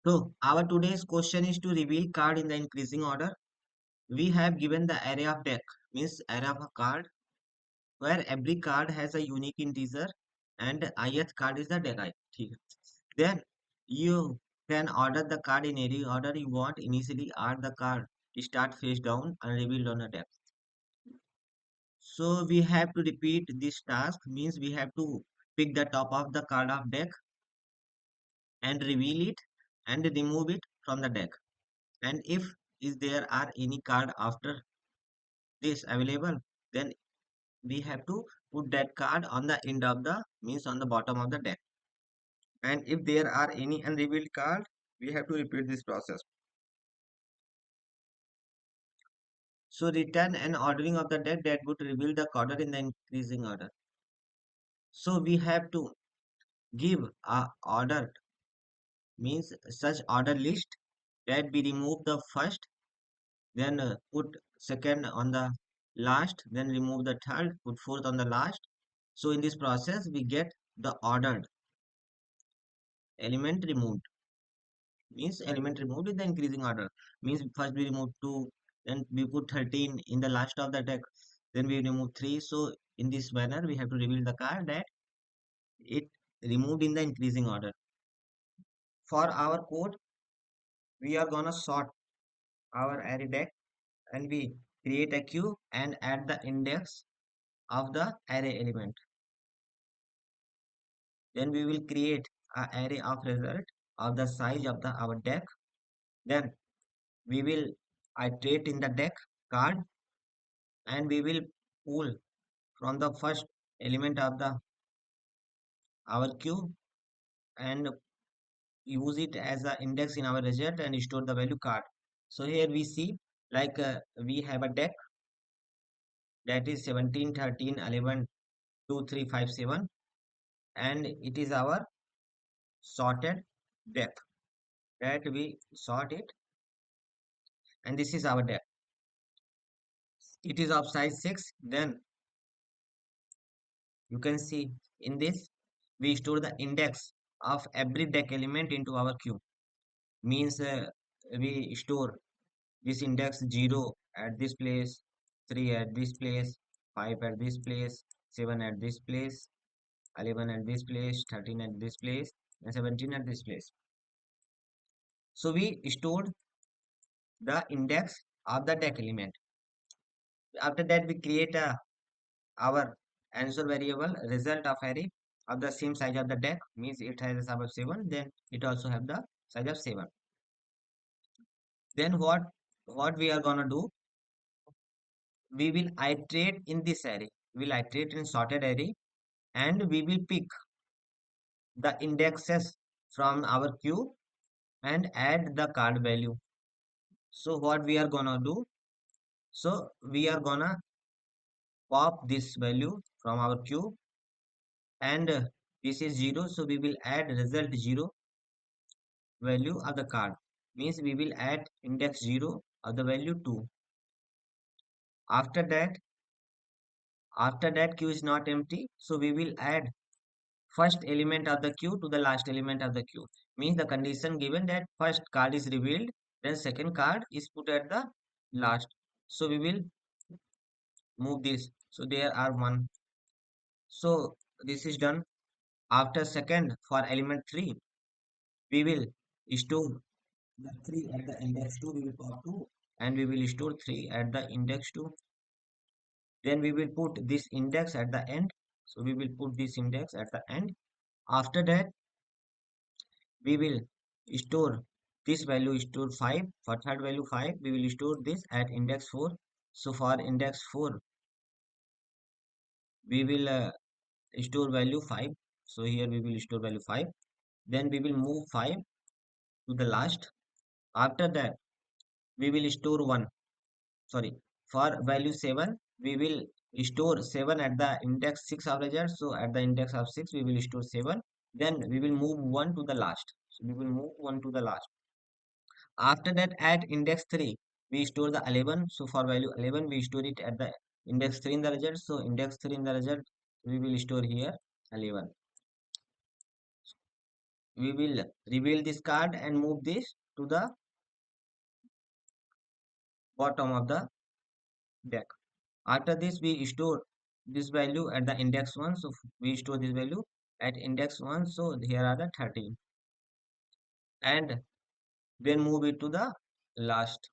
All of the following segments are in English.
So our today's question is to reveal card in the increasing order. We have given the array of deck, means array of a card, where every card has a unique integer and ith card is the deck I. ठीक है. Then you can order the card in any order you want. Initially, add the card start face down and revealed on a deck. So we have to repeat this task, means we have to pick the top of the card of deck and reveal it and remove it from the deck. And if is there are any card after this available, then we have to put that card on the end of the, means on the bottom of the deck. And if there are any unrevealed card, we have to repeat this process. So return an ordering of the deck that would reveal the order in the increasing order. So we have to give a order, means such order list that we remove the first, then put second on the last, then remove the third, put fourth on the last. So in this process we get the ordered element removed, means element removed in the increasing order, means first we remove 2, then we put 13 in the last of the deck, then we remove 3. So in this manner we have to reveal the card that it removed in the increasing order. For our code, we are gonna sort our array deck and we create a queue and add the index of the array element. Then we will create an array of result of the size of the our deck. Then we will iterate in the deck card and we will pull from the first element of the our queue and use it as an index in our result and store the value card. So here we see, like we have a deck that is 17, 13, 11, 2, 3, 5, 7, and it is our sorted deck that we sort it, and this is our deck. It is of size 6. Then you can see in this we store the index of every deck element into our queue, means we store this index 0 at this place, 3 at this place, 5 at this place, 7 at this place, 11 at this place, 13 at this place, and 17 at this place. So we stored the index of the deck element. After that we create our answer variable result of array of the same size of the deck, means it has a size of 7, then it also have the size of 7. Then what we are gonna do, we will iterate in this array, we will iterate in sorted array, and we will pick the indexes from our queue and add the card value. So what we are gonna do, so we are gonna pop this value from our queue, and this is 0, so we will add result 0 value of the card, means we will add index 0 of the value 2. After that queue is not empty, so we will add first element of the queue to the last element of the queue, means the condition given that first card is revealed, then second card is put at the last. So we will move this, so there are 1. So this is done. After second, for element 3 we will store the 3 at the index 2, we will pop 2, and we will store 3 at the index 2. Then we will put this index at the end, so we will put this index at the end. After that we will store this value, store 5, for third value 5 we will store this at index 4. So for index 4 we will store value 5, so here we will store value 5. Then we will move 5 to the last. After that we will store 1, sorry, for value 7 we will store 7 at the index 6 of result, so at the index of 6 we will store 7. Then we will move 1 to the last, so we will move 1 to the last. After that, at index 3 we store the 11, so for value 11 we store it at the index 3 in the result, so index 3 in the result we will store here 11. we will reveal this card and move this to the bottom of the deck. After this, we store this value at the index 1. So we store this value at index 1. So here are the 13. And then move it to the last.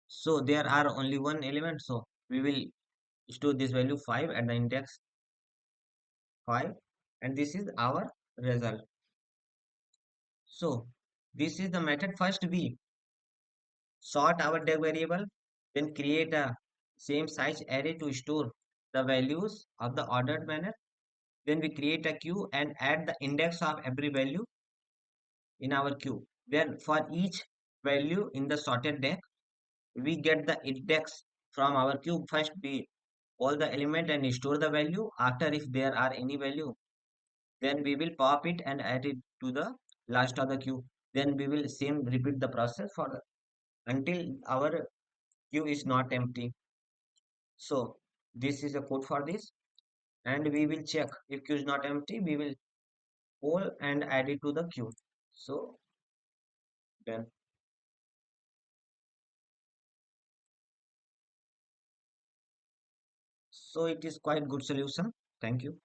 So there are only one element. So we will store this value 5 at the index 5. And this is our result. So this is the method. First we sort our deck variable, then create a same size array to store the values of the ordered manner. Then we create a queue and add the index of every value in our queue. Then for each value in the sorted deck, we get the index from our queue. First we all the element and store the value. After if there are any value, then we will pop it and add it to the last of the queue. Then we will same repeat the process for until our queue is not empty. So this is a code for this, and we will check if queue is not empty. We will poll and add it to the queue. So then, so it is quite good solution. Thank you.